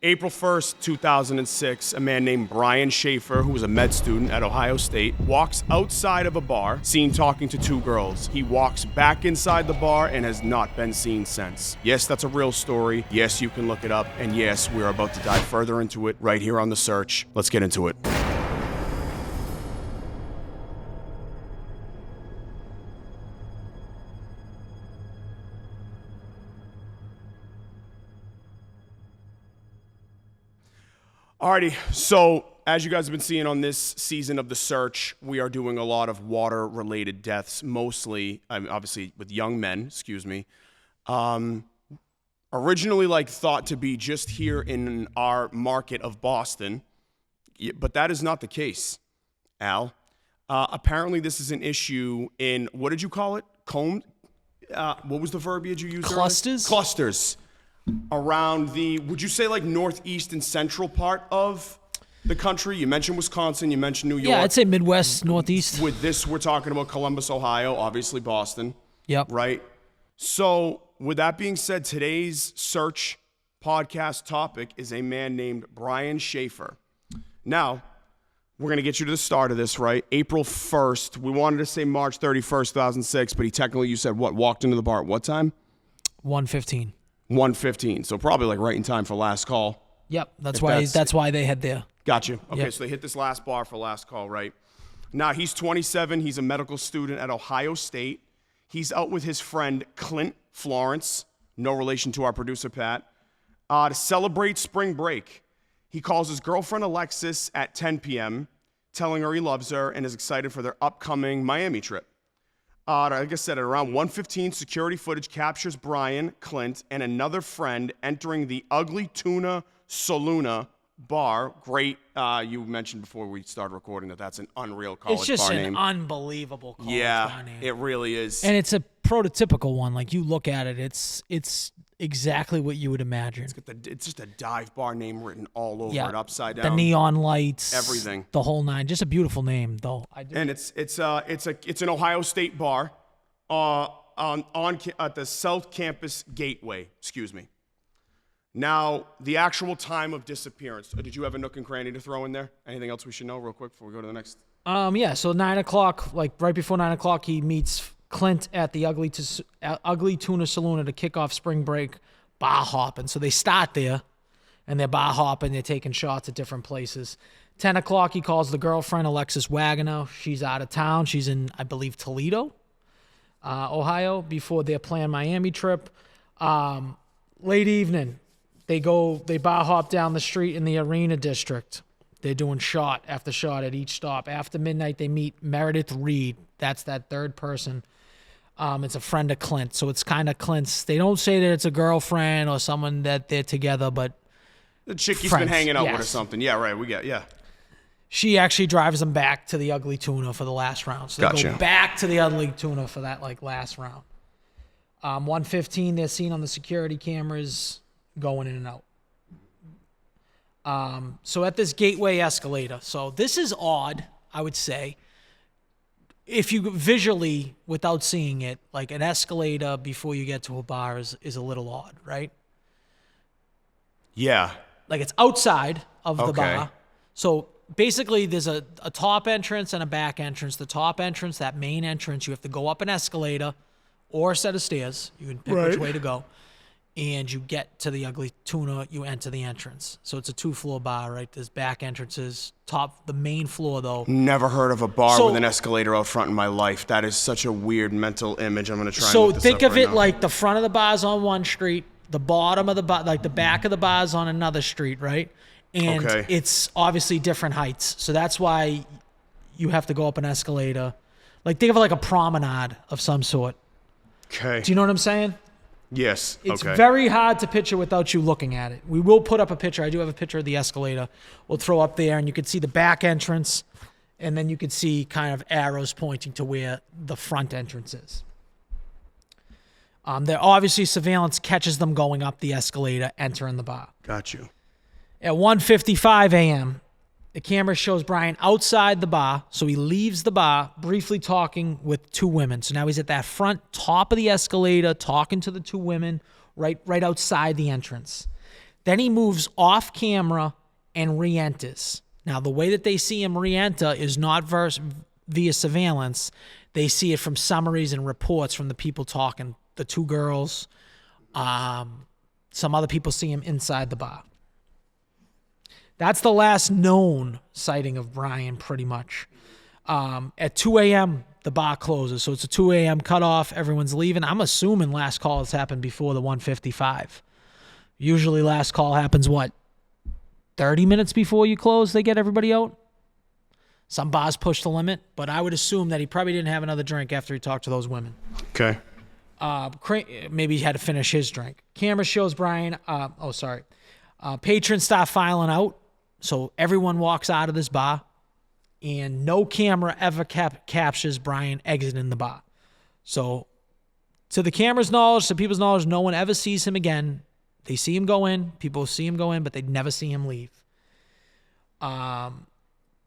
April 1st, 2006, a man named Brian Shaffer, who was a med student at Ohio State, walks outside of a bar, seen talking to two girls. He walks back inside the bar and has not been seen since. Yes, that's a real story. Yes, you can look it up. And yes, we're about to dive further into it right here on The Search. Let's get into it. Alrighty, so as you guys have been seeing on this season of The Search, we are doing a lot of water-related deaths, mostly, obviously, with young men, originally thought to be just here in our market of Boston, but that is not the case, Al. Apparently, this is an issue in, what did you call it? What was the verbiage you used? Clusters? Earlier? Clusters. Around the, would you say northeast and central part of the country? You mentioned Wisconsin, you mentioned New York. Yeah, I'd say Midwest, Northeast. With this, we're talking about Columbus, Ohio, obviously Boston. Yep. Right? So, with that being said, today's Search podcast topic is a man named Brian Shaffer. Now, we're going to get you to the start of this, right? April 1st. We wanted to say March 31st, 2006, but he technically, you said what? Walked into the bar at what time? 1:15. 1:15, so probably right in time for last call. Yep, that's why they had their. Gotcha. Okay, yep. So they hit this last bar for last call, right? Now, he's 27. He's a medical student at Ohio State. He's out with his friend Clint Florence, no relation to our producer, Pat, to celebrate spring break. He calls his girlfriend Alexis at 10 p.m., telling her he loves her and is excited for their upcoming Miami trip. Like I said, at around 1:15, security footage captures Brian, Clint, and another friend entering the Ugly Tuna Saloon bar. Great. You mentioned before we started recording that's an unreal college bar name. It's just an unbelievable college bar name. Yeah, it really is. And it's a prototypical one. Like, you look at it, it's exactly what you would imagine. It's just a dive bar name written all over it, upside down. The neon lights, everything, the whole nine. Just a beautiful name, though. And it's an Ohio State bar, at the South Campus Gateway. Excuse me. Now, the actual time of disappearance. Did you have a nook and cranny to throw in there? Anything else we should know, real quick, before we go to the next? Yeah. So 9 o'clock, right before 9 o'clock, he meets Clint at the Ugly Tuna Saloon to kick off spring break bar hopping. So they start there, and they're bar hopping. They're taking shots at different places. 10 o'clock, he calls the girlfriend, Alexis Wagner. She's out of town. She's in, I believe, Toledo, Ohio, before their planned Miami trip. Late evening, they bar hop down the street in the Arena District. They're doing shot after shot at each stop. After midnight, they meet Meredith Reed. That's that third person. It's a friend of Clint, so it's kind of Clint's. They don't say that it's a girlfriend or someone that they're together, but the chick he's been hanging out with or something. Yeah, right. She actually drives them back to the Ugly Tuna for the last round. So they go back to the Ugly Tuna for that last round. 1:15, they're seen on the security cameras going in and out. So at this gateway escalator. So this is odd, I would say. If you visually, without seeing it, like an escalator before you get to a bar is a little odd, right? Yeah. Like, it's outside of the bar. So basically there's a top entrance and a back entrance. The top entrance, that main entrance, you have to go up an escalator or a set of stairs. You can pick which way to go. And you get to the Ugly Tuna, you enter the entrance. So it's a 2-floor bar, right? There's back entrances. The main floor, though. Never heard of a bar with an escalator out front in my life. That is such a weird mental image. I'm going to try and look this think up of right it now. like the front of the bar's on one street, the bottom of the bar, like the back of the bar's on another street, right? And it's obviously different heights. So that's why you have to go up an escalator. Like, think of it like a promenade of some sort. Okay. Do you know what I'm saying? Yes. It's very hard to picture without you looking at it. We will put up a picture. I do have a picture of the escalator. We'll throw up there, and you can see the back entrance, and then you can see kind of arrows pointing to where the front entrance is. There obviously surveillance catches them going up the escalator, entering the bar. Got you. At 1:55 a.m., the camera shows Brian outside the bar, so he leaves the bar, briefly talking with two women. So now he's at that front top of the escalator, talking to the two women right outside the entrance. Then he moves off camera and re-enters. Now, the way that they see him re-enter is not via surveillance. They see it from summaries and reports from the people talking, the two girls. Some other people see him inside the bar. That's the last known sighting of Brian, pretty much. At 2 a.m., the bar closes. So it's a 2 a.m. cutoff. Everyone's leaving. I'm assuming last call has happened before the 1:55. Usually last call happens, 30 minutes before you close, they get everybody out? Some bars push the limit, but I would assume that he probably didn't have another drink after he talked to those women. Okay. Maybe he had to finish his drink. Camera shows Brian. Patrons start filing out. So everyone walks out of this bar, and no camera ever captures Brian exiting the bar. So to the camera's knowledge, to people's knowledge, no one ever sees him again. They see him go in. People see him go in, but they never see him leave.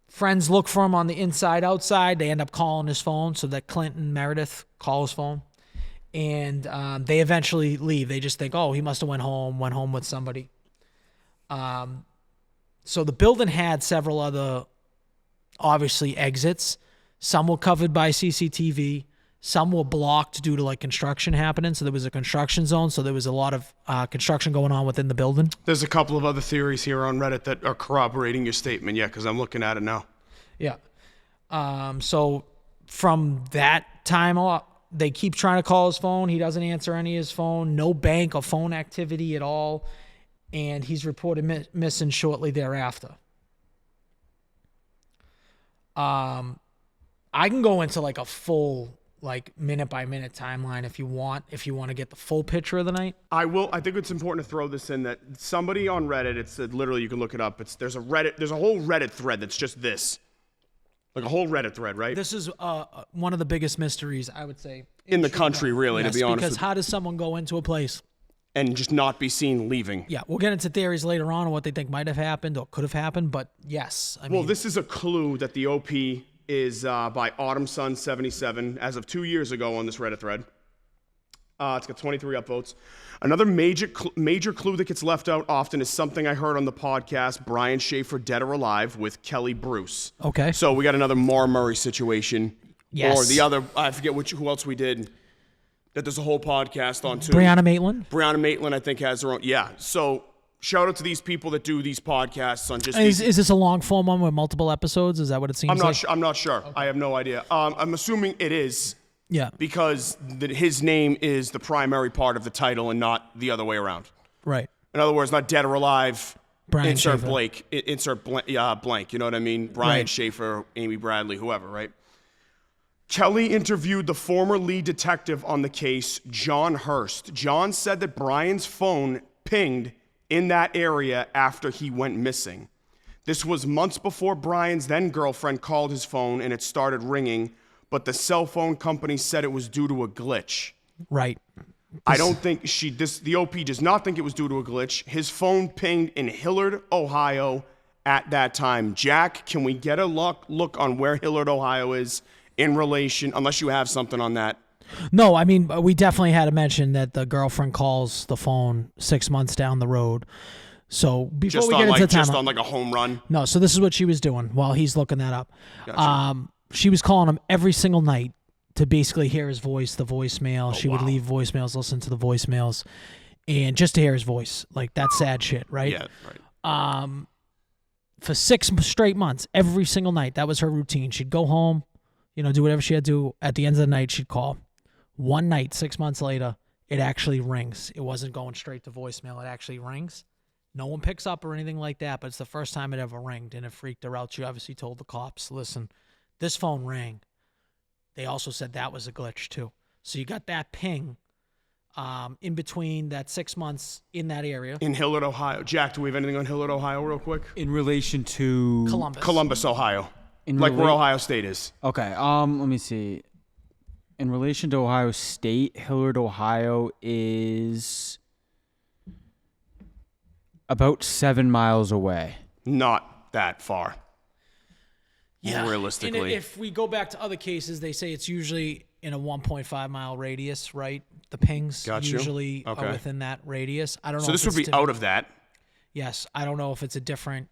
Friends look for him on the inside, outside. They end up calling his phone so that Clint and Meredith call his phone. And they eventually leave. They just think, he must have went home with somebody. So the building had several other, obviously, exits. Some were covered by CCTV. Some were blocked due to construction happening. So there was a construction zone. So there was a lot of construction going on within the building. There's a couple of other theories here on Reddit that are corroborating your statement. Yeah, because I'm looking at it now. Yeah. So from that time on, they keep trying to call his phone. He doesn't answer any of his phone. No bank or phone activity at all. And he's reported missing shortly thereafter. I can go into a full minute by minute timeline if you want to get the full picture of the night. I will. I think it's important to throw this in that somebody on Reddit, it's literally, you can look it up. There's a whole Reddit thread that's just this. A whole Reddit thread, right? This is one of the biggest mysteries, I would say. In the country, really, yes, to be honest. Because how does someone go into a place and just not be seen leaving? Yeah, we'll get into theories later on what they think might have happened or could have happened, but yes. Well, this is a clue that the OP is by Autumn Sun 77 as of 2 years ago on this Reddit thread. It's got 23 upvotes. Another major clue that gets left out often is something I heard on the podcast, Brian Shaffer, Dead or Alive, with Kelly Bruce. Okay. So we got another Mar Murray situation. Yes. Or the other, I forget who else we did, that there's a whole podcast on too. Brianna Maitland? Brianna Maitland, I think, has her own. Yeah. So shout out to these people that do these podcasts on just Is this a long form one with multiple episodes? Is that what it seems like? I'm not sure. Okay. I have no idea. I'm assuming it is. Yeah. Because his name is the primary part of the title and not the other way around. Right. In other words, not Dead or Alive, Brian insert Shaffer. Blake, insert blank, you know what I mean? Brian Right. Shaffer, Amy Bradley, whoever, right? Kelly interviewed the former lead detective on the case, John Hurst. John said that Brian's phone pinged in that area after he went missing. This was months before Brian's then-girlfriend called his phone and it started ringing, but the cell phone company said it was due to a glitch. Right. I don't think the OP does not think it was due to a glitch. His phone pinged in Hillard, Ohio at that time. Jack, can we get a look on where Hillard, Ohio is in relation, unless you have something on that? No, I mean, we definitely had to mention that the girlfriend calls the phone 6 months down the road. So before we get into the timeline, just on a home run? No, so this is what she was doing while he's looking that up. Gotcha. She was calling him every single night to basically hear his voice, the voicemail. She would leave voicemails, listen to the voicemails, and just to hear his voice. That's sad shit, right? Yeah, right. For 6 straight months, every single night, that was her routine. She'd go home, do whatever she had to do. At the end of the night, she'd call. One night, 6 months later, it actually rings. It wasn't going straight to voicemail. It actually rings. No one picks up or anything like that, but it's the first time it ever rang, and it freaked her out. She obviously told the cops, listen, this phone rang. They also said that was a glitch, too. So you got that ping in between that 6 months in that area. In Hillard, Ohio. Jack, do we have anything on Hillard, Ohio, real quick? In relation to Columbus, Ohio. Where Ohio State is. Okay, let me see. In relation to Ohio State, Hillard, Ohio is about 7 miles away. Not that far. Yeah. Realistically. And if we go back to other cases, they say it's usually in a 1.5 mile radius, right? The pings usually are within that radius. I don't know. So this would be out of that. yes, I don't know if it's a different.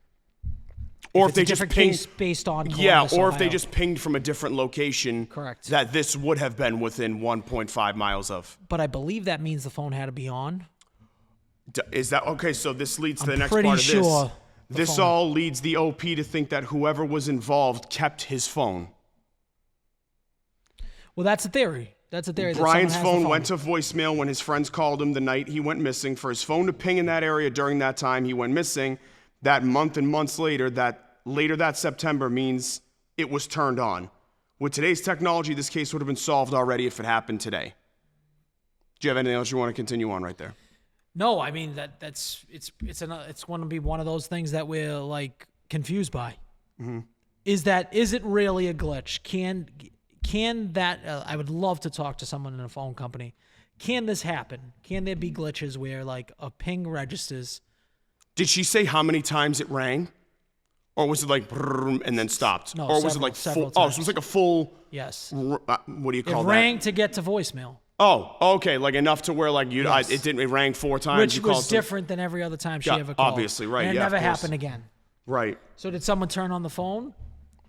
Or If if they it's a just different pinged, case based on yeah, Columbus, or if they Ohio. just pinged from a different location. Correct. That this would have been within 1.5 miles of. But I believe that means the phone had to be on. Is that okay? So this leads to the I'm next pretty part of this. sure the This phone- all leads the OP to think that whoever was involved kept his phone. Well, that's a theory. That's a theory. that Brian's someone has the phone went to voicemail when his friends called him the night he went missing. For his phone to ping in that area during that time he went missing, that month and months later, that September means it was turned on. With today's technology, this case would have been solved already if it happened today. Do you have anything else you want to continue on right there? No, I mean it's going to be one of those things that we're like confused by. Mm-hmm. Is it really a glitch? Can that? I would love to talk to someone in a phone company. Can this happen? Can there be glitches where like a ping registers? Did she say how many times it rang? Or was it like brrrr and then stopped? No, or was it like several full? Oh, times. so it was like a full. Yes. What do you It call that? rang to get to voicemail, Oh, okay, like enough to where like Yes. it rang 4 times. which you was called some- different than every other time she Yeah, ever called. obviously, right, And it yeah, of never course. happened again. Right. So did someone turn on the phone?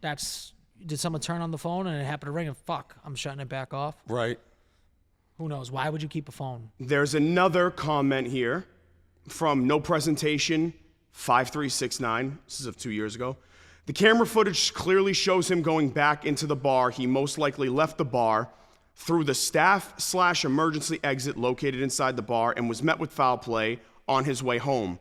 Did someone turn on the phone and it happened to ring and fuck, I'm shutting it back off? Right. Who knows? Why would you keep a phone? There's another comment here from No Presentation 5369. This is of 2 years ago. The camera footage clearly shows him going back into the bar. He most likely left the bar through the staff/emergency exit located inside the bar and was met with foul play on his way home.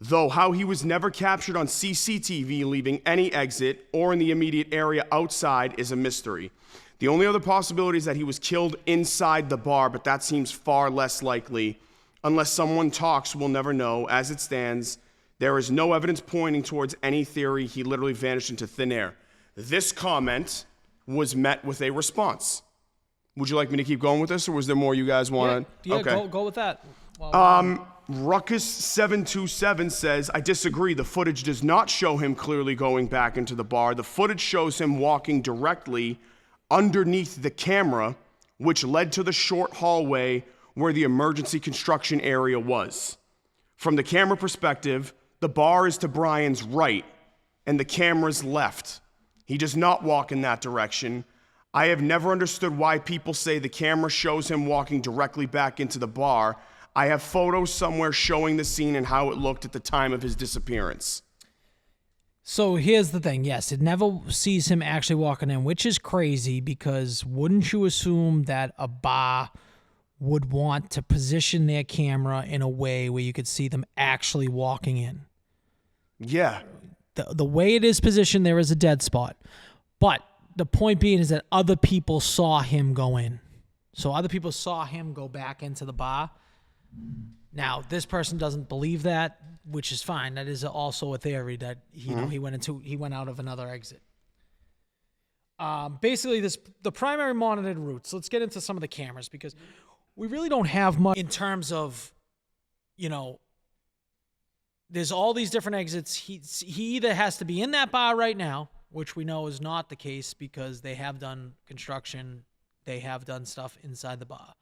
Though how he was never captured on CCTV leaving any exit or in the immediate area outside is a mystery. The only other possibility is that he was killed inside the bar, but that seems far less likely. Unless someone talks, we'll never know. As it stands, there is no evidence pointing towards any theory. He literally vanished into thin air. This comment was met with a response. Would you like me to keep going with this, or was there more you guys want to? Yeah, Okay. go with that. Ruckus727 says, I disagree. The footage does not show him clearly going back into the bar. The footage shows him walking directly underneath the camera, which led to the short hallway where the emergency construction area was. From the camera perspective, the bar is to Brian's right and the camera's left. He does not walk in that direction. I have never understood why people say the camera shows him walking directly back into the bar. I have photos somewhere showing the scene and how it looked at the time of his disappearance. So here's the thing. Yes, it never sees him actually walking in, which is crazy because wouldn't you assume that a bar would want to position their camera in a way where you could see them actually walking in? Yeah. The way it is positioned, there is a dead spot. But the point being is that other people saw him go in. So other people saw him go back into the bar. Now, this person doesn't believe that, which is fine. That is also a theory that he went out of another exit. Basically, the primary monitored routes. Let's get into some of the cameras because we really don't have much in terms of, there's all these different exits. He either has to be in that bar right now, which we know is not the case because they have done construction, they have done stuff inside the bar.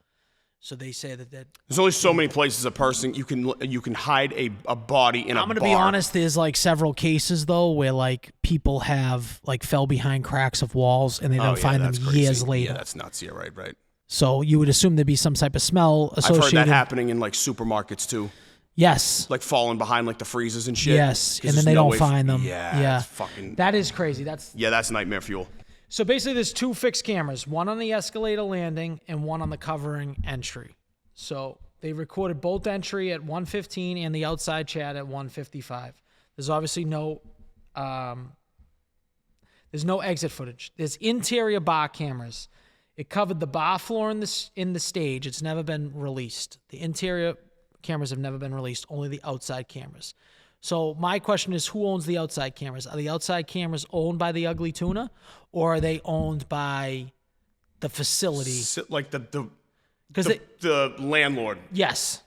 So they say that There's only so many places a person you can hide a body in a bar. I'm going to be honest, there's like several cases though where like people have like fell behind cracks of walls and they don't find them years later. Yeah, that's nuts. Yeah, right. So you would assume there'd be some type of smell associated. I've heard that happening in like supermarkets too. Yes. Like falling behind like the freezers and shit. Yes, 'Cause and then there's they no don't way find them. Yeah. It's fucking. That is crazy. That's nightmare fuel. So basically there's two fixed cameras, one on the escalator landing and one on the covering entry. So they recorded both entry at 1:15 and the outside chat at 1:55. There's obviously no exit footage. There's interior bar cameras. It covered the bar floor in the stage. It's never been released. The interior cameras have never been released, only the outside cameras. So my question is, who owns the outside cameras? Are the outside cameras owned by the Ugly Tuna, or are they owned by the facility? Like the landlord. Yes.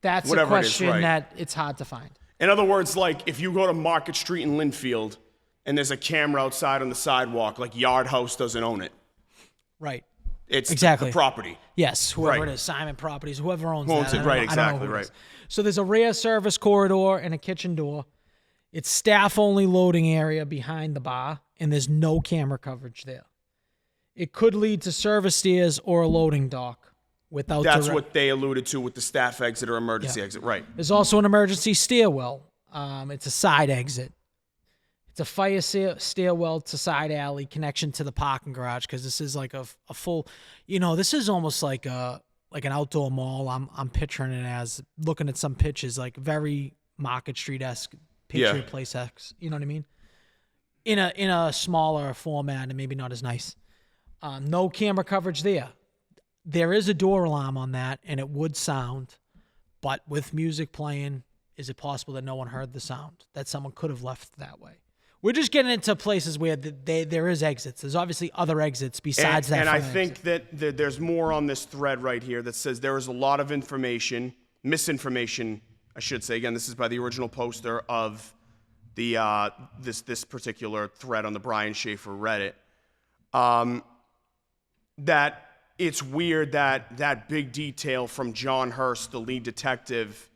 That's Whatever a it is, question right. that it's hard to find. In other words, like if you go to Market Street in Linfield and there's a camera outside on the sidewalk, like Yard House doesn't own it. Right. It's Exactly. the property. Yes, whoever Right. it is, Simon Properties, whoever owns Who owns that. it, I don't right, know- I don't know exactly, who it right. is. So there's a rear service corridor and a kitchen door. It's staff-only loading area behind the bar, and there's no camera coverage there. It could lead to service stairs or a loading dock without. That's what they alluded to with the staff exit or emergency exit, right? There's also an emergency stairwell. It's a side exit. It's a fire stairwell to side alley connection to the parking garage, because this is like a full, this is almost like an outdoor mall. I'm picturing it as, looking at some pictures, like very Market Street-esque, Patriot Place-esque. You know what I mean? In a smaller format and maybe not as nice. No camera coverage there. There is a door alarm on that, and it would sound, but with music playing, is it possible that no one heard the sound, that someone could have left that way? We're just getting into places where there is exits. There's obviously other exits besides that. And I exit. think that there's more on this thread right here that says there is a lot of misinformation, I should say. Again, this is by the original poster of the this particular thread on the Brian Shaffer Reddit. That it's weird that big detail from John Hurst, the lead detective,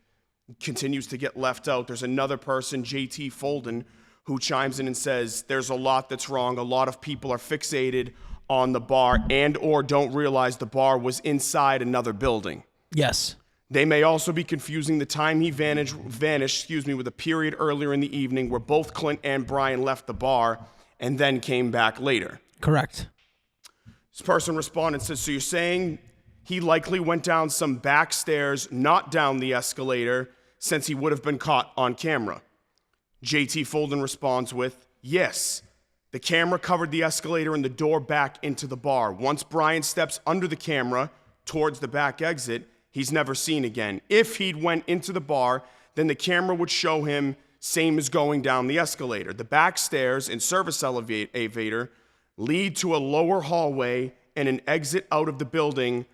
continues to get left out. There's another person, JT Folden, who chimes in and says there's a lot that's wrong. A lot of people are fixated on the bar and or don't realize the bar was inside another building. Yes. They may also be confusing the time he vanished, with a period earlier in the evening where both Clint and Brian left the bar and then came back later. Correct. This person responded and says, so you're saying he likely went down some back stairs, not down the escalator, since he would have been caught on camera? JT Folden responds with, yes. The camera covered the escalator and the door back into the bar. Once Brian steps under the camera towards the back exit, he's never seen again. If he'd went into the bar, then the camera would show him same as going down the escalator. The back stairs and service elevator lead to a lower hallway and an exit out of the building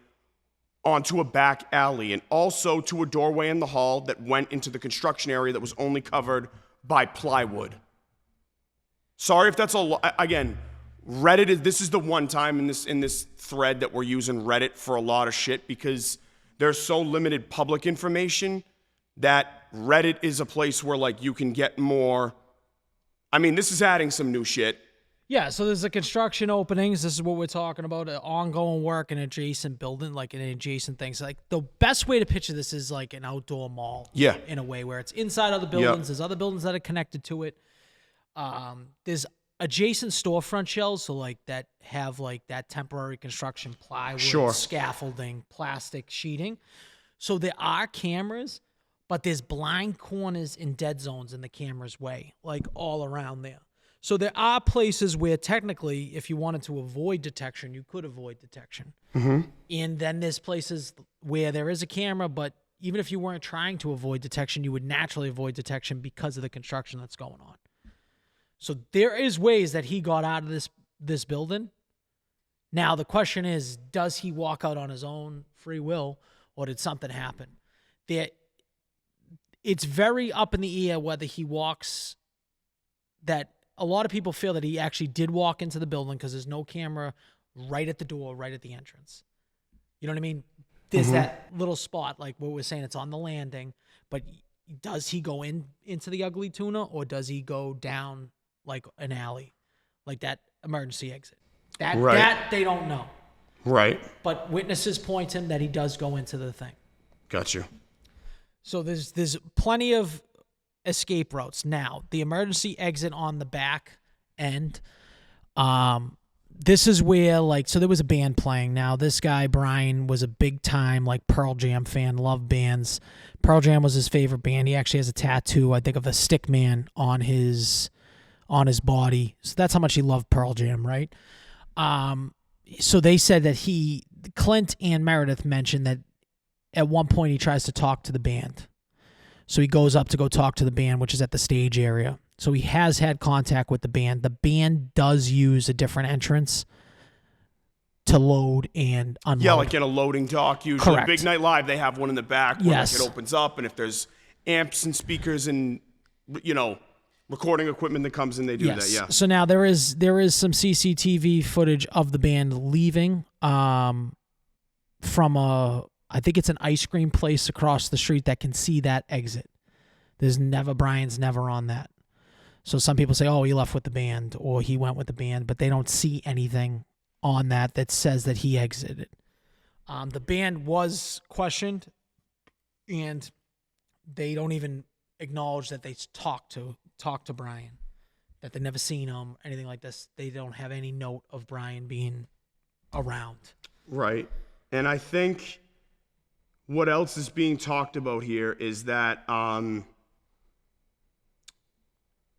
onto a back alley, and also to a doorway in the hall that went into the construction area that was only covered by plywood. Sorry if that's again, Reddit this is the one time in this thread that we're using Reddit for a lot of shit, because there's so limited public information that Reddit is a place where like you can get more. I mean, this is adding some new shit. Yeah, so there's the construction openings. This is what we're talking about, ongoing work in adjacent building, like in adjacent things. Like the best way to picture this is like an outdoor mall. Yeah. In a way where it's inside other buildings. There's other buildings that are connected to it. There's adjacent storefront shells, so like that have like that temporary construction plywood, scaffolding, plastic sheeting. So there are cameras, but there's blind corners and dead zones in the camera's way, like all around there. So there are places where technically, if you wanted to avoid detection, you could avoid detection. Mm-hmm. And then there's places where there is a camera, but even if you weren't trying to avoid detection, you would naturally avoid detection because of the construction that's going on. So there is ways that he got out of this building. Now the question is, does he walk out on his own free will, or did something happen? It's very up in the air whether he walks that. A lot of people feel that he actually did walk into the building because there's no camera right at the door, right at the entrance. You know what I mean? There's that little spot, like what we're saying, it's on the landing. But does he go into the Ugly Tuna, or does he go down like an alley, like that emergency exit? That they don't know. Right. But witnesses point him that he does go into the thing. Got you. So there's plenty of escape routes. Now, the emergency exit on the back end, this is where, like, so there was a band playing. Now, this guy, Brian, was a big time, like, Pearl Jam fan, loved bands. Pearl Jam was his favorite band. He actually has a tattoo, I think, of a stick man on his body. So that's how much he loved Pearl Jam, right? So they said that Clint and Meredith mentioned that at one point he tries to talk to the band. So he goes up to go talk to the band, which is at the stage area. So he has had contact with the band. The band does use a different entrance to load and unload. Yeah, like in a loading dock usually. Correct. Big Night Live, they have one in the back where Yes. like, it opens up, and if there's amps and speakers and, recording equipment that comes in, they do that, yeah. So now there is some CCTV footage of the band leaving from a I think it's an ice cream place across the street that can see that exit. Brian's never on that. So some people say, oh, he left with the band or he went with the band, but they don't see anything on that says that he exited. The band was questioned, and they don't even acknowledge that they talked to Brian, that they've never seen him, anything like this. They don't have any note of Brian being around. Right. And I think what else is being talked about here is that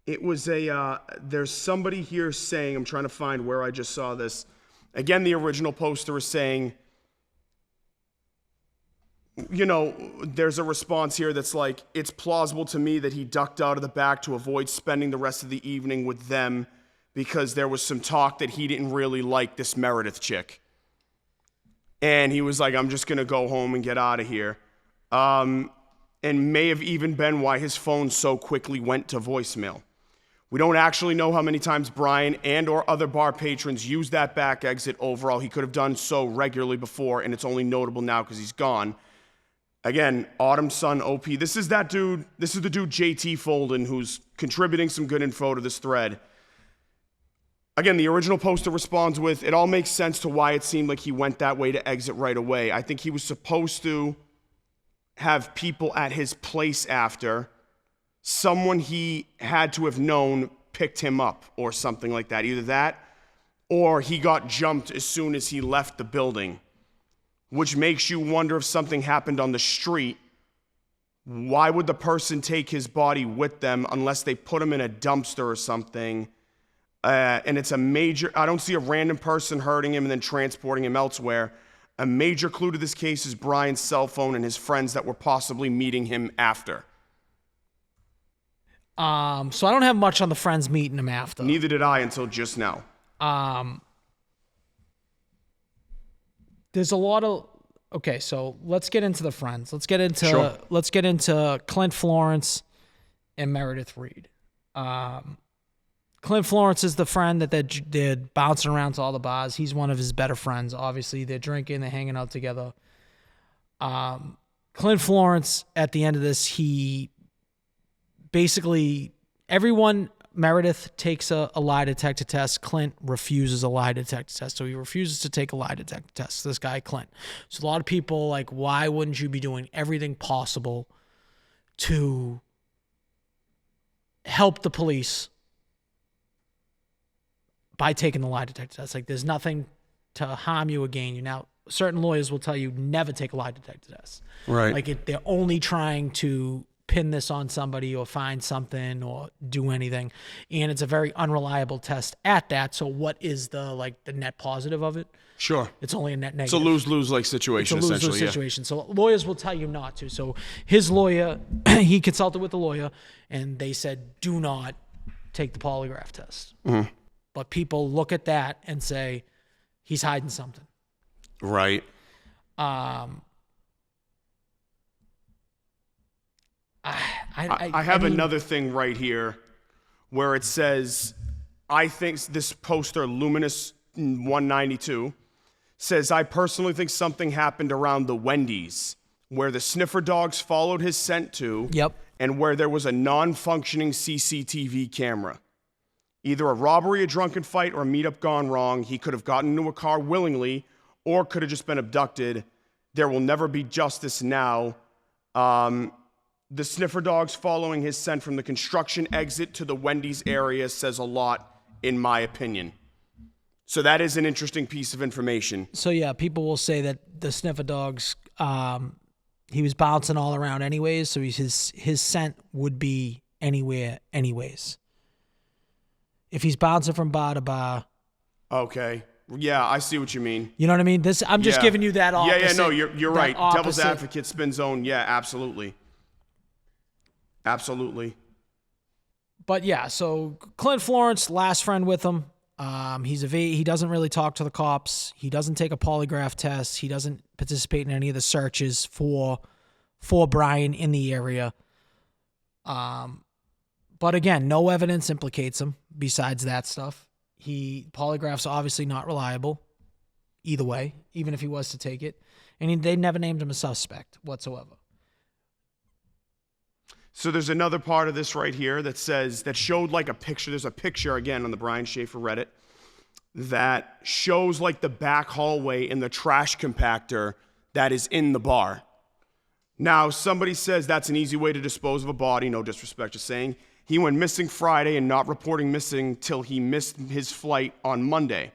it was there's somebody here saying, I'm trying to find where I just saw this. Again, the original poster is saying, you know, there's a response here that's like, it's plausible to me that he ducked out of the back to avoid spending the rest of the evening with them because there was some talk that he didn't really like this Meredith chick. And he was like, I'm just going to go home and get out of here. And may have even been why his phone so quickly went to voicemail. We don't actually know how many times Brian and or other bar patrons used that back exit overall. He could have done so regularly before, and it's only notable now because he's gone. Again, Autumn Sun OP. This is that dude. This is the dude JT Folden who's contributing some good info to this thread. Again, the original poster responds with, it all makes sense to why it seemed like he went that way to exit right away. I think he was supposed to have people at his place after. Someone he had to have known picked him up or something like that. Either that or he got jumped as soon as he left the building, which makes you wonder if something happened on the street. Why would the person take his body with them unless they put him in a dumpster or something? And it's a major, I don't see a random person hurting him and then transporting him elsewhere. A major clue to this case is Brian's cell phone and his friends that were possibly meeting him after. So I don't have much on the friends meeting him after. Neither did I until just now. There's a lot of, okay, so let's get into the friends. Let's get into Clint Florence and Meredith Reed. Clint Florence is the friend that they're bouncing around to all the bars. He's one of his better friends. Obviously, they're drinking, they're hanging out together. Clint Florence, at the end of this, he basically, Meredith takes a lie detector test. Clint refuses a lie detector test. So he refuses to take a lie detector test, this guy, Clint. So a lot of people like, why wouldn't you be doing everything possible to help the police by taking the lie detector test? Like, there's nothing to harm you or gain you. Now, certain lawyers will tell you never take a lie detector test. Right. Like, they're only trying to pin this on somebody or find something or do anything. And it's a very unreliable test at that. So what is the net positive of it? Sure. It's only a net negative. It's a lose-lose like situation, it's a lose-lose essentially. situation. So lawyers will tell you not to. So his lawyer, he consulted with the lawyer, and they said, do not take the polygraph test. Mm-hmm. But people look at that and say, he's hiding something. Right. I have another thing right here where it says, I think this poster, Luminous 192, says, I personally think something happened around the Wendy's where the sniffer dogs followed his scent to. Yep. And where there was a non-functioning CCTV camera. Either a robbery, a drunken fight, or a meetup gone wrong. He could have gotten into a car willingly or could have just been abducted. There will never be justice now. The sniffer dogs following his scent from the construction exit to the Wendy's area says a lot, in my opinion. So that is an interesting piece of information. So yeah, people will say that the sniffer dogs, he was bouncing all around anyways, so his scent would be anywhere anyways. If he's bouncing from bar to bar. Okay. Yeah, I see what you mean. You know what I mean? I'm just giving you that opposite. Yeah, no, you're right. Opposite. Devil's advocate, spin zone. Yeah, absolutely. Absolutely. But yeah, so Clint Florence, last friend with him. He doesn't really talk to the cops. He doesn't take a polygraph test. He doesn't participate in any of the searches for Brian in the area. But again, no evidence implicates him besides that stuff. Polygraph's obviously not reliable. either way, even if he was to take it. And they never named him a suspect whatsoever. So there's another part of this right here that showed like a picture. There's a picture again on the Brian Shaffer Reddit that shows like the back hallway and the trash compactor that is in the bar. Now, somebody says that's an easy way to dispose of a body. No disrespect, just saying. He went missing Friday and not reporting missing till he missed his flight on Monday.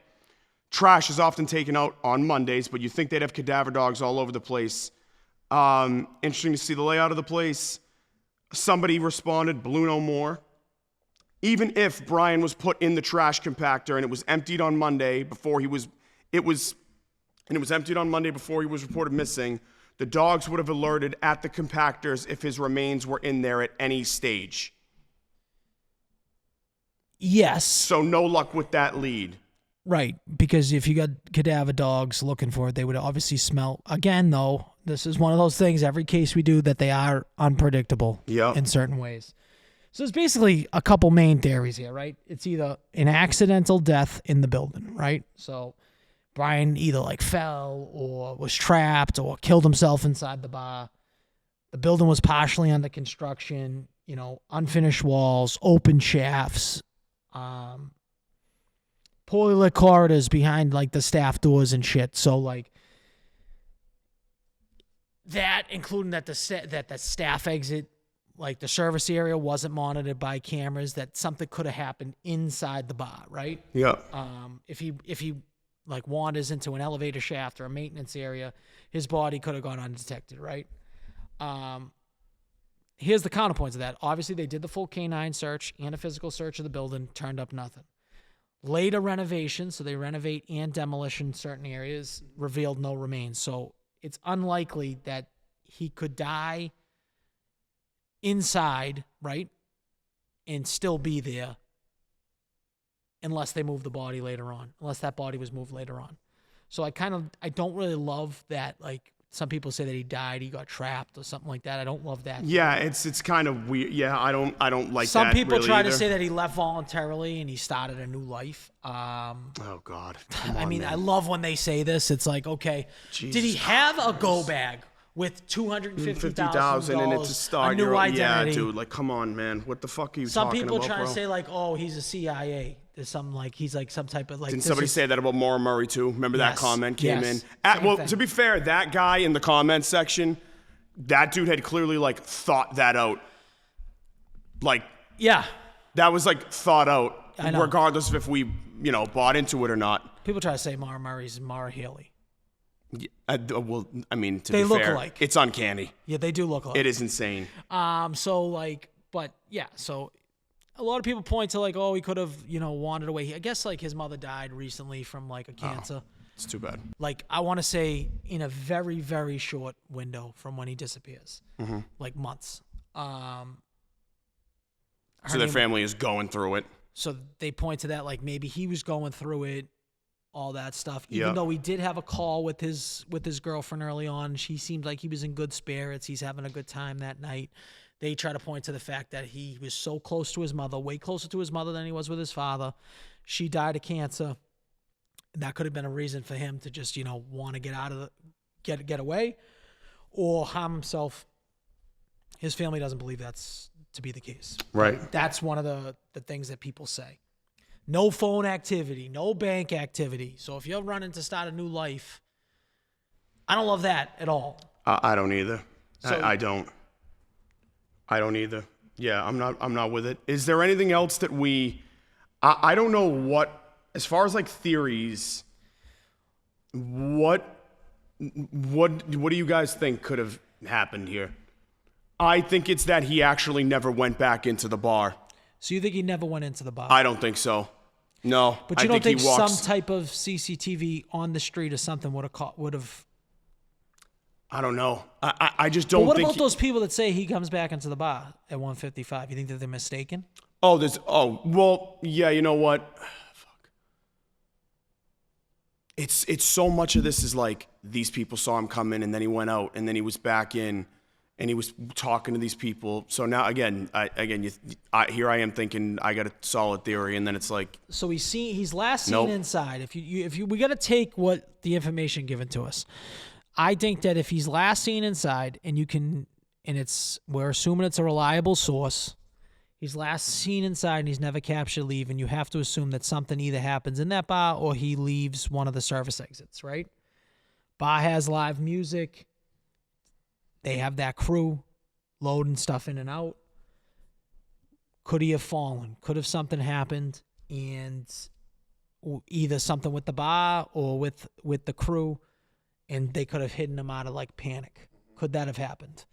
Trash is often taken out on Mondays, but you think they'd have cadaver dogs all over the place. Interesting to see the layout of the place. Somebody responded, Blue No More. Even if Brian was put in the trash compactor and it was emptied on Monday before he was emptied on Monday before he was reported missing, the dogs would have alerted at the compactors if his remains were in there at any stage. Yes. So no luck with that lead. Right, because if you got cadaver dogs looking for it, they would obviously smell. Again, though, this is one of those things, every case we do, that they are unpredictable in certain ways. So there's basically a couple main theories here, right? It's either an accidental death in the building, right? So Brian either like fell or was trapped or killed himself inside the bar. The building was partially under construction, unfinished walls, open shafts, poorly lit corridors behind like the staff doors and shit. So like that, including that the staff exit, like the service area wasn't monitored by cameras, that something could have happened inside the bar, right? Yeah. If he like wanders into an elevator shaft or a maintenance area, his body could have gone undetected, right? Here's the counterpoint to that. Obviously, they did the full canine search and a physical search of the building, turned up nothing. Later renovation, so they renovate and demolition certain areas, revealed no remains. So it's unlikely that he could die inside, right, and still be there unless they move the body later on, unless that body was moved later on. So I don't really love that, like, some people say that he died, he got trapped or something like that. I don't love that. Yeah, it's kind of weird. Yeah, I don't like that. Some people really try either. to say that he left voluntarily and he started a new life. Oh God. Come on, I mean, man. I love when they say this. It's like, okay, Jesus did he have a go bag with $250,000 and it's a start. a new identity? Yeah, dude. Like, come on, man. What the fuck are you Some talking people about, trying bro? to say like, oh, he's a CIA. There's something like he's like some type of like. Didn't somebody say that about Maura Murray too? Remember that Yes, comment came yes. in? Same thing. To be fair, that guy in the comment section, that dude had clearly like thought that out. Like, Yeah. that was like thought out, I know. regardless of if we, bought into it or not. People try to say Mara Murray's Mara Haley. Well, I mean, to They be look fair, alike. it's uncanny. Yeah, they do look alike. It is insane. So like, but yeah, so a lot of people point to like, oh, he could have, wandered away. I guess like his mother died recently from like a cancer. It's too bad. Like I want to say in a very, very short window from when he disappears, like months. So their family is going through it. So they point to that, like maybe he was going through it, all that stuff. Even Yeah. though he did have a call with his girlfriend early on, she seemed like he was in good spirits. He's having a good time that night. They try to point to the fact that he was so close to his mother, way closer to his mother than he was with his father. She died of cancer. That could have been a reason for him to just, want to get out of get away or harm himself. His family doesn't believe that's to be the case. Right. That's one of the things that people say. No phone activity, no bank activity. So if you're running to start a new life, I don't love that at all. I don't either. So- I don't either. Yeah, I'm not with it. Is there anything else that I don't know what, as far as like theories, what do you guys think could have happened here? I think it's that he actually never went back into the bar. So you think he never went into the bar? I don't think so. No. But you don't think he walks, some type of CCTV on the street or something would have? I don't know. I just But don't what think about those people that say he comes back into the bar at 1:55? You think that they're mistaken? Well, yeah, you know what? Fuck. It's so much of this is like these people saw him come in and then he went out and then he was back in and he was talking to these people. So now, here I am thinking I got a solid theory, and then it's like, So he's last seen Nope. inside. If you we got to take what the information given to us. I think that if he's last seen inside, and we're assuming it's a reliable source. He's last seen inside and he's never captured leaving. You have to assume that something either happens in that bar or he leaves one of the service exits, right? Bar has live music. They have that crew loading stuff in and out. Could he have fallen? Could have something happened and either something with the bar or with the crew, and they could have hidden him out of like panic. Could that have happened?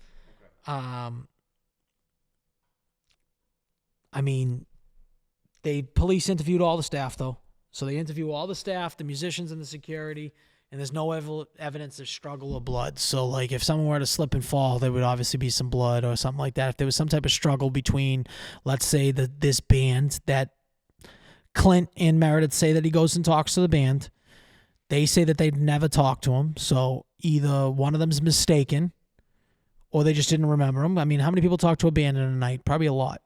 I mean, police interviewed all the staff, though. So they interview all the staff, the musicians and the security, and there's no evidence of struggle or blood. So, like, if someone were to slip and fall, there would obviously be some blood or something like that. If there was some type of struggle between, let's say, this band that Clint and Meredith say that he goes and talks to the band. They say that they'd never talked to him. So either one of them's mistaken or they just didn't remember him. I mean, how many people talk to a band in a night? Probably a lot.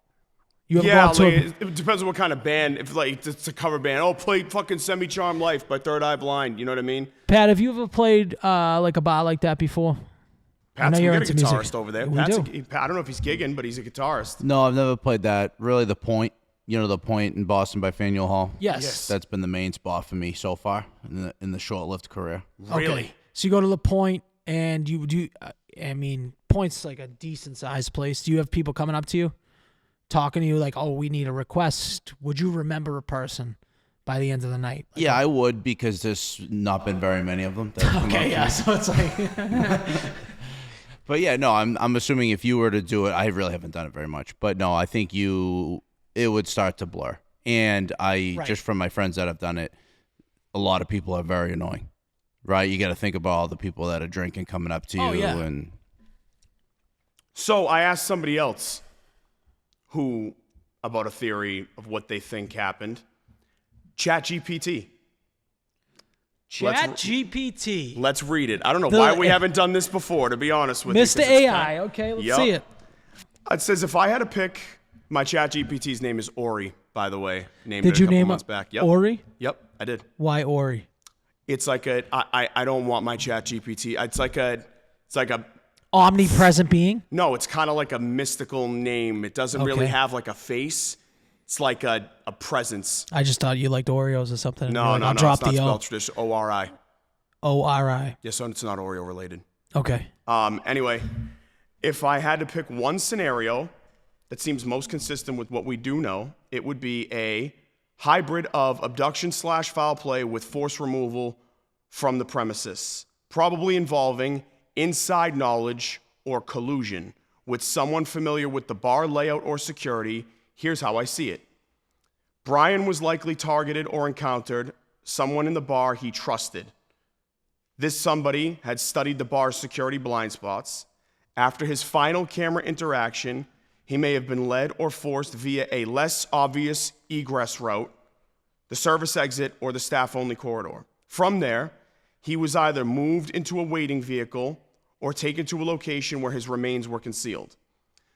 You ever go yeah, up to it depends on what kind of band. If like it's a cover band, play fucking "Semi Charmed Life" by Third Eye Blind. You know what I mean? Pat, have you ever played like a bar like that before? Pat's you're a into guitarist music. over there. We Pat's do. I don't know if he's gigging, but he's a guitarist. No, I've never played that. Really, the Point. You know, the Point in Boston by Faneuil Hall. Yes. That's been the main spot for me so far in the short-lived career. Really? Okay. So you go to the Point and you do. I mean, Point's like a decent sized place. Do you have people coming up to you, talking to you like, "Oh, we need a request"? Would you remember a person by the end of the night? Like, Yeah, I would, because there's not been very many of them. that have come up Okay. to Yeah. me. So it's like. But yeah, no, I'm assuming if you were to do it, I really haven't done it very much. But no, I think it would start to blur. And just from my friends that have done it, a lot of people are very annoying, right? You got to think about all the people that are drinking coming up to you. Oh, yeah. And So I asked somebody else about a theory of what they think happened. ChatGPT. ChatGPT. Let's read it. I don't know why we haven't done this before, to be honest with you. Mr. AI. Okay, let's see it. It says if I had to pick, my ChatGPT's name is Ori, by the way. Named Did it a you couple name months it back. Yep. Ori? Yep, I did. Why Ori? It's like I don't want my ChatGPT. It's like a Omnipresent being? no, it's kind of like a mystical name. It doesn't really Okay. have like a face. It's like a presence. I just thought you liked Oreos or something. and No, you're like, no, I'll no. drop It's not the spelled traditional. O-R-I. O-R-I. Yes, so it's not Oreo related. Okay. Anyway, if I had to pick one scenario that seems most consistent with what we do know, it would be a hybrid of abduction / foul play with forced removal from the premises, probably involving inside knowledge or collusion with someone familiar with the bar layout or security. Here's how I see it. Brian was likely targeted or encountered someone in the bar he trusted. This somebody had studied the bar's security blind spots. After his final camera interaction, he may have been led or forced via a less obvious egress route, the service exit or the staff-only corridor. From there, he was either moved into a waiting vehicle or taken to a location where his remains were concealed.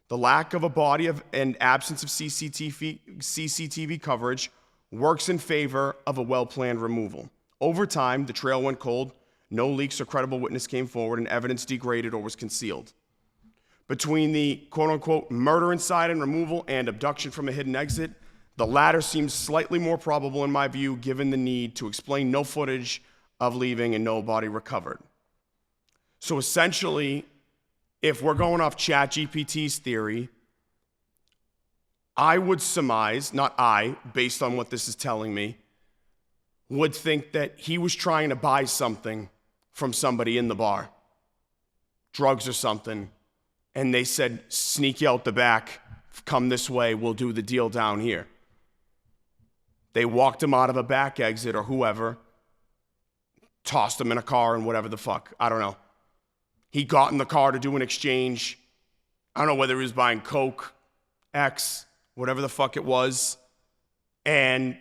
The lack of a body and absence of CCTV coverage works in favor of a well-planned removal. Over time, the trail went cold, no leaks or credible witness came forward, and evidence degraded or was concealed. Between the quote-unquote murder inside and removal and abduction from a hidden exit, the latter seems slightly more probable in my view, given the need to explain no footage of leaving and no body recovered. So essentially, if we're going off ChatGPT's theory, I would surmise, based on what this is telling me, would think that he was trying to buy something from somebody in the bar, drugs or something, and they said, sneak you out the back, come this way, we'll do the deal down here. They walked him out of a back exit or whoever, tossed him in a car and whatever the fuck, I don't know. He got in the car to do an exchange. I don't know whether he was buying Coke, X, whatever the fuck it was. And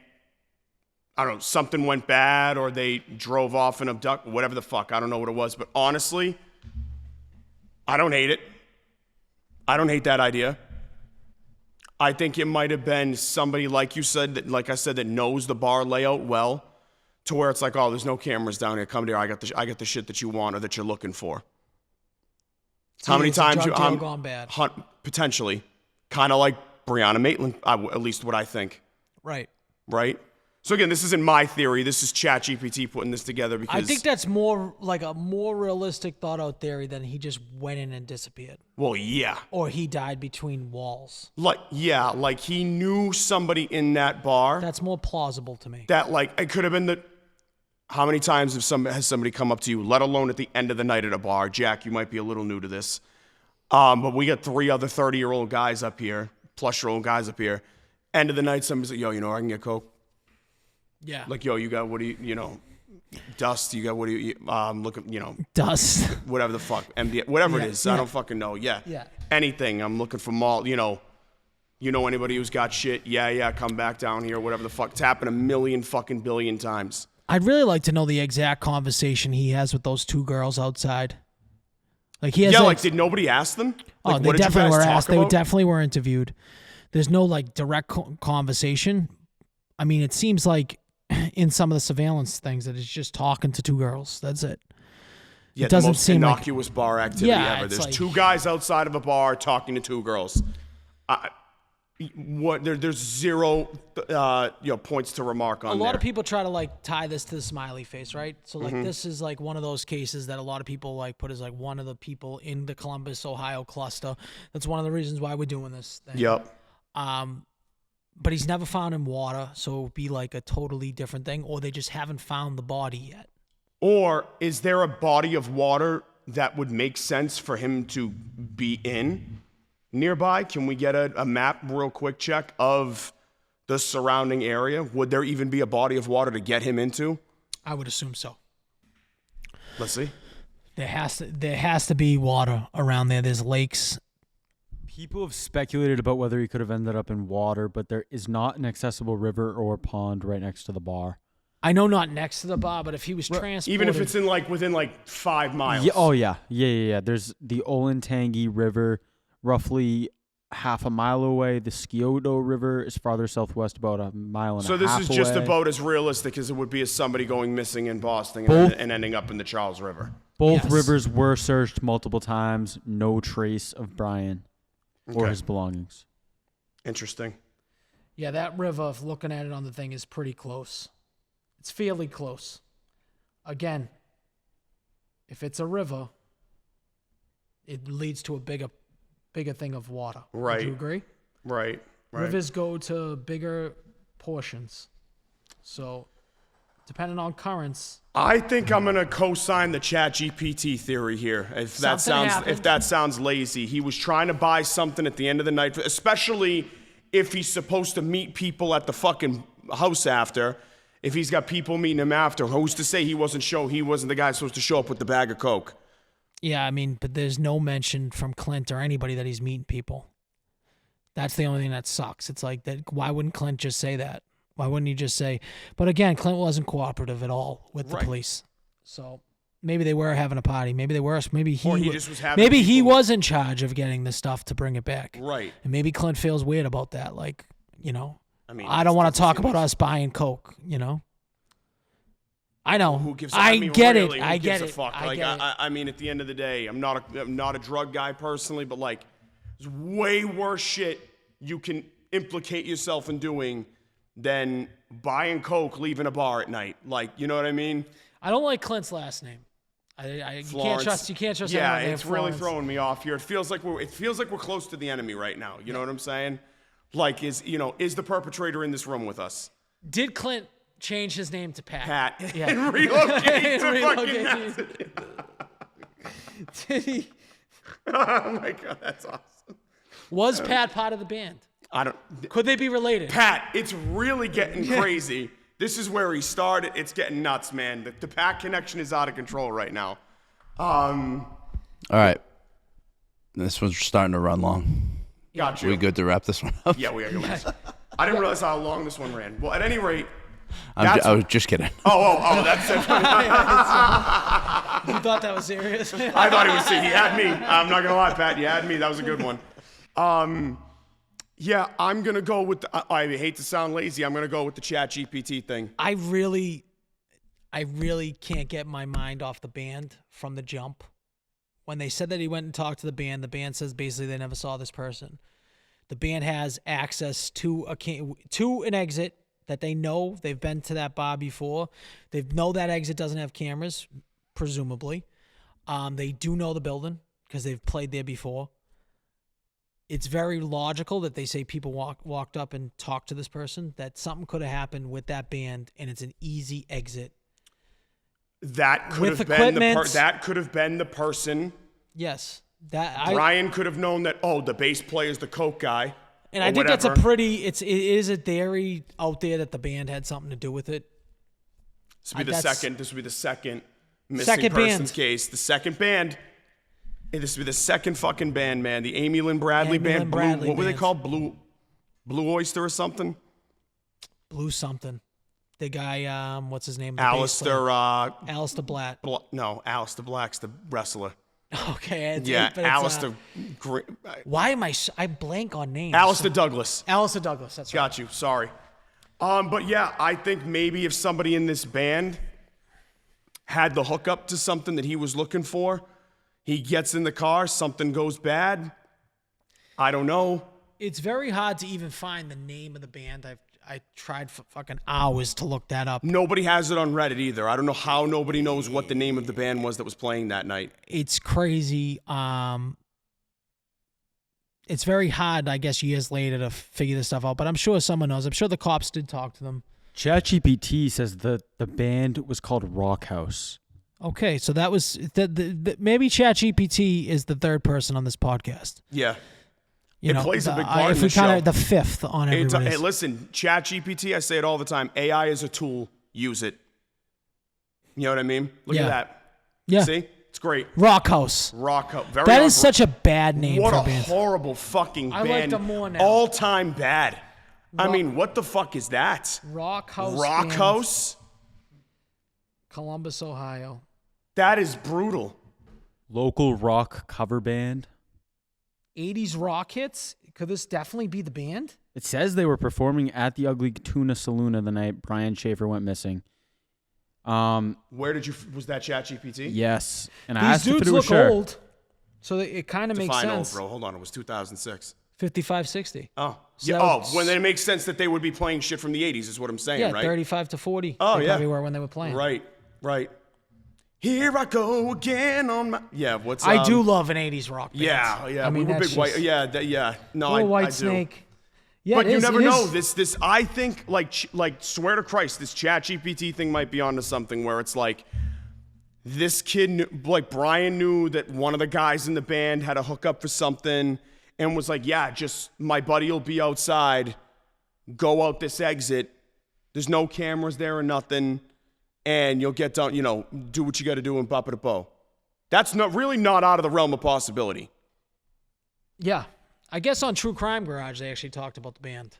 I don't know, something went bad or they drove off and abducted, whatever the fuck. I don't know what it was. But honestly, I don't hate it. I don't hate that idea. I think it might have been somebody like you said, like I said, that knows the bar layout well, to where it's like, oh, there's no cameras down here. Come here, I got the shit that you want or that you're looking for. How many times gone bad? Potentially, kind of like Brianna Maitland, at least what I think. Right. Right. So again, this isn't my theory. This is ChatGPT putting this together because I think that's more like a more realistic thought out theory than he just went in and disappeared. Well, yeah. Or he died between walls. Like he knew somebody in that bar. That's more plausible to me. That like it could have been how many times has somebody come up to you, let alone at the end of the night at a bar? Jack, you might be a little new to this. But we got 3 other 30-year-old guys up here, plus-year-old guys up here. End of the night, somebody's like, yo, I can get coke. Yeah. Like, yo, you got, what do you dust, you got, what do you, look, dust. Whatever the fuck, MD, whatever it is. I don't fucking know. Yeah. Anything. I'm looking for malt, anybody who's got shit. Yeah, come back down here, whatever the fuck. It's happened a million fucking billion times. I'd really like to know the exact conversation he has with those 2 girls outside. Like he has. Yeah, did nobody ask them? Like, they what did definitely you guys were talk asked. about? They definitely were interviewed. There's no direct conversation. I mean, it seems like in some of the surveillance things that it's just talking to 2 girls. That's it. Yeah, it doesn't the most seem innocuous bar activity ever. There's like, 2 guys outside of a bar talking to 2 girls. There's zero points to remark on. A lot of people try to tie this to the smiley face, right? So this is one of those cases that a lot of people put as one of the people in the Columbus, Ohio cluster. That's one of the reasons why we're doing this thing. Yep. But he's never found in water, so it would be a totally different thing, or they just haven't found the body yet. Or is there a body of water that would make sense for him to be in nearby? Can we get a map real quick check of the surrounding area? Would there even be a body of water to get him into? I would assume so. Let's see. There has to be water around there. There's lakes. People have speculated about whether he could have ended up in water, but there is not an accessible river or pond right next to the bar. I know not next to the bar, but if he was transported... Even if it's in within 5 miles. Yeah, oh, yeah. There's the Olentangy River, roughly half a mile away. The Scioto River is farther southwest, about a mile and a half away. So this is just about as realistic as it would be as somebody going missing in Boston and ending up in the Charles River. Both rivers were searched multiple times. No trace of Brian or his belongings. Interesting. Yeah, that river, if looking at it on the thing, is pretty close. It's fairly close. Again, if it's a river, it leads to a bigger thing of water. Right. Would you agree? Right. Rivers go to bigger portions. So, depending on currents. I think I'm gonna co-sign the ChatGPT theory here. If that sounds lazy, he was trying to buy something at the end of the night, especially if he's supposed to meet people at the fucking house after. If he's got people meeting him after, who's to say he wasn't the guy supposed to show up with the bag of coke? Yeah, I mean, but there's no mention from Clint or anybody that he's meeting people. That's the only thing that sucks. It's like that. Why wouldn't Clint just say that? Why wouldn't he just say? But again, Clint wasn't cooperative at all with the police. So maybe they were having a party. Maybe they were. Maybe he just was having. Maybe he was in charge of getting the stuff to bring it back. Right. And maybe Clint feels weird about that. I mean, I don't want to talk about us buying coke. I know. Who gives? I get it. I get it. I mean, at the end of the day, I'm not a drug guy personally, but there's way worse shit you can implicate yourself in doing than buying coke, leaving a bar at night. You know what I mean? I don't like Clint's last name. You can't trust. Yeah, it's really throwing me off here. It feels like we're close to the enemy right now. You know what I'm saying? Is the perpetrator in this room with us? Did Clint change his name to Pat? Pat. Yeah. And relocate to fucking Massachusetts. Did he? Oh my God, that's awesome. Was Pat part of the band? Could they be related? Pat, it's really getting crazy. This is where he started. It's getting nuts, man. The Pat connection is out of control right now. All right. This one's starting to run long. Gotcha. We good to wrap this one up? Yeah, we are good. I didn't realize how long this one ran. Well, at any rate, I was just kidding. Oh, that's it. You thought that was serious? I thought he was. He had me. I'm not gonna lie, Pat. You had me. That was a good one. Yeah, I'm going to go with I hate to sound lazy. I'm going to go with the ChatGPT thing. I really can't get my mind off the band from the jump. When they said that he went and talked to the band says basically they never saw this person. The band has access to an exit that they know. They've been to that bar before. They know that exit doesn't have cameras, presumably. They do know the building because they've played there before. It's very logical that they say people walked up and talked to this person, that something could have happened with that band, and it's an easy exit. That could With have been equipment. that could have been the person. Yes. Brian could have known that, the bass player is the coke guy. And I think that's it is a theory out there that the band had something to do with it. This would be the second missing Second person's band. case. The second band. Hey, this would be the second fucking band, man. The Amy Lynn Bradley band. What were they called? Blue Oyster or something? Blue something. The guy, what's his name? Alistair. Alistair Blatt. No, Alistair Black's the wrestler. Okay. Alistair. Why am I blank on names? Alistair Douglas. Alistair Douglas. That's right. Got you. Sorry. But yeah, I think maybe if somebody in this band had the hookup to something that he was looking for, he gets in the car, something goes bad. I don't know. It's very hard to even find the name of the band. I tried for fucking hours to look that up. Nobody has it on Reddit either. I don't know how nobody knows what the name of the band was that was playing that night. It's crazy. It's very hard, I guess, years later to figure this stuff out, but I'm sure someone knows. I'm sure the cops did talk to them. ChatGPT says the band was called Rock House. Okay, so that was maybe ChatGPT is the third person on this podcast. Yeah. It plays a big part if in we the show. kind of the fifth on everybody. Hey, listen, ChatGPT, I say it all the time. AI is a tool. Use it. You know what I mean? Look at that. Yeah. See? It's great. Rock House. Very That is such a bad name what for a a band. horrible fucking band. I like them more now. All time bad. I mean, what the fuck is that? Rock House. Rock band, House? Columbus, Ohio. That is brutal. Local rock cover band. 80s rock hits? Could this definitely be the band? It says they were performing at the Ugly Tuna Saloon the night Brian Shaffer went missing. Where did you? Was that ChatGPT? Yes, and I These asked if dudes it was look sure. old, so it kind of makes Define sense. old, bro. Hold on. It was 2006. 55, 60. Oh. So Yeah. that would- When it makes sense that they would be playing shit from the 80s is what I'm saying, Yeah, right? 35 to 40. Oh, they yeah. probably were when they were playing. Right. Here I go again on my... Yeah, what's... I do love an 80s rock band. Yeah. I mean, we were that's big white... just- Yeah. No, Little I White do. Snake. Yeah, But it you is, never it know. is. This I think, like, swear to Christ, this ChatGPT thing might be onto something where it's like, this kid, like Brian knew that one of the guys in the band had a hookup for something and was like, yeah, just my buddy will be outside, go out this exit. There's no cameras there or nothing. And you'll get done, do what you got to do and bop it a bow. That's not out of the realm of possibility. Yeah. I guess on True Crime Garage, they actually talked about the band.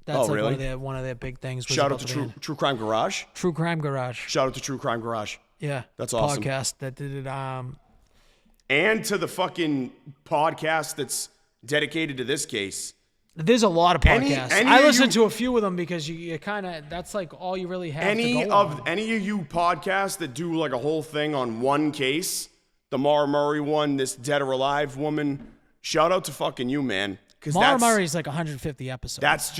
That's really? one of their big things. Was Shout about out the to band. True Crime Garage. True Crime Garage. Shout out to True Crime Garage. Yeah. That's awesome. Podcast that did it. And to the fucking podcast that's dedicated to this case. There's a lot of podcasts. Any I of listened you- to a few of them because you kind of, that's like all you really have Any to go of on. any of you podcasts that do like a whole thing on one case, the Mara Murray one, this dead or alive woman, shout out to fucking you, man. Because Mara Murray's like 150 episodes. That's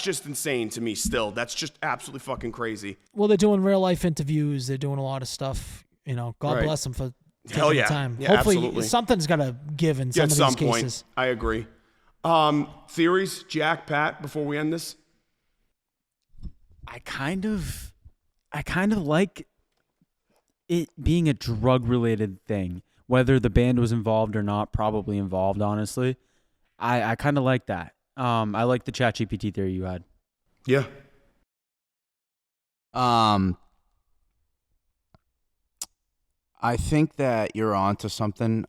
just insane to me still. That's just absolutely fucking crazy. Well, they're doing real life interviews. They're doing a lot of stuff. God Right. bless them for taking Hell yeah. the time. Yeah, Hopefully, absolutely. something's got to give in some At of some these point, cases. I agree. Theories, Jack, Pat, before we end this? I kind of like it being a drug-related thing. Whether the band was involved or not, probably involved, honestly. I kind of like that. I like the ChatGPT theory you had. Yeah. I think that you're onto something.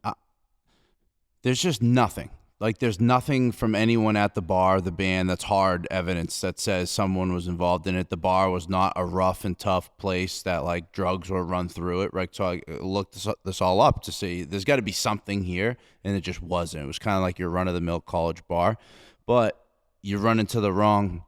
There's just nothing Like, there's nothing from anyone at the bar, the band, that's hard evidence that says someone was involved in it. The bar was not a rough and tough place that, like, drugs were run through it, right? So I looked this all up to see there's got to be something here, and it just wasn't. It was kind of like your run-of-the-mill college bar. But you run into the wrong,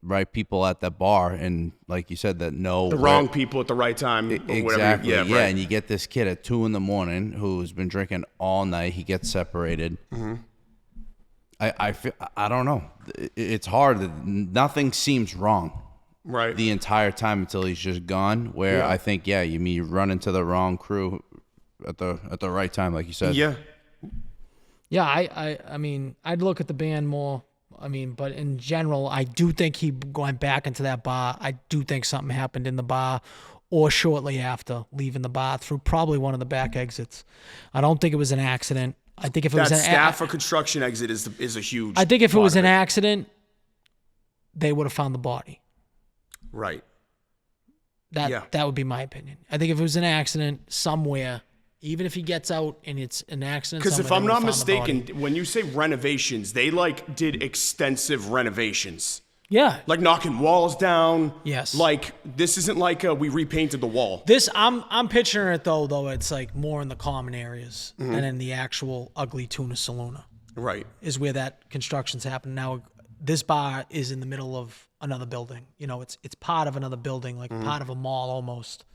right, people at that bar, and like you said, that know The wrong people at the right time. Or exactly. whatever. Yeah, Right. and you get this kid at 2 a.m. who's been drinking all night. He gets separated. Mm-hmm. I don't know. It's hard. Nothing seems wrong Right. the entire time until he's just gone. Where Yeah. I think, you run into the wrong crew at the right time, like you said. Yeah. Yeah, I mean, I'd look at the band more. I mean, but in general, I do think he went back into that bar. I do think something happened in the bar or shortly after leaving the bar through probably one of the back exits. I don't think it was an accident. I think if it That was an staff or construction exit is a huge. I think if it part was of an accident, they would have found the body. Right. That would be my opinion. I think if it was an accident somewhere, even if he gets out and it's an accident, Because if somewhere, I'm they not would've found the body. mistaken, when you say renovations, they like did extensive renovations. Yeah. Like knocking walls down. Yes. Like this isn't like we repainted the wall. This I'm picturing it though it's like more in the common areas than in the actual Ugly Tuna Saloon Right. is where that construction's happening. Now this bar is in the middle of another building. You know, it's part of another building, like part of a mall almost.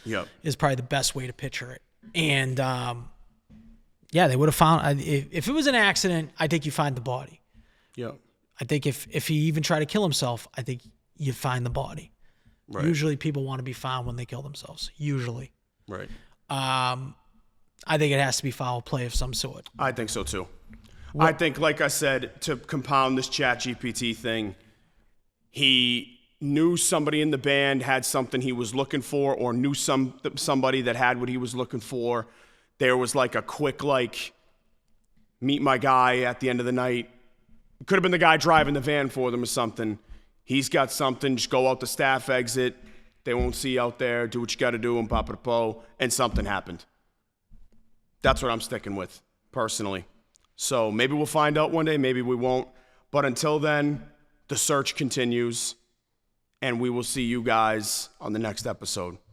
Yep. Is probably the best way to picture it. And they would have found if it was an accident, I think you find the body. Yep. I think if he even tried to kill himself, I think you find the body. Right. Usually people want to be found when they kill themselves. Usually. Right. I think it has to be foul play of some sort. I think so too. I think, like I said, to compound this ChatGPT thing, he knew somebody in the band had something he was looking for, or knew somebody that had what he was looking for. There was like a quick meet my guy at the end of the night. It could have been the guy driving the van for them or something. He's got something. Just go out the staff exit. They won't see you out there. Do what you got to do and pop it a po. And something happened. That's what I'm sticking with personally. So maybe we'll find out one day. Maybe we won't. But until then, the search continues. And we will see you guys on the next episode.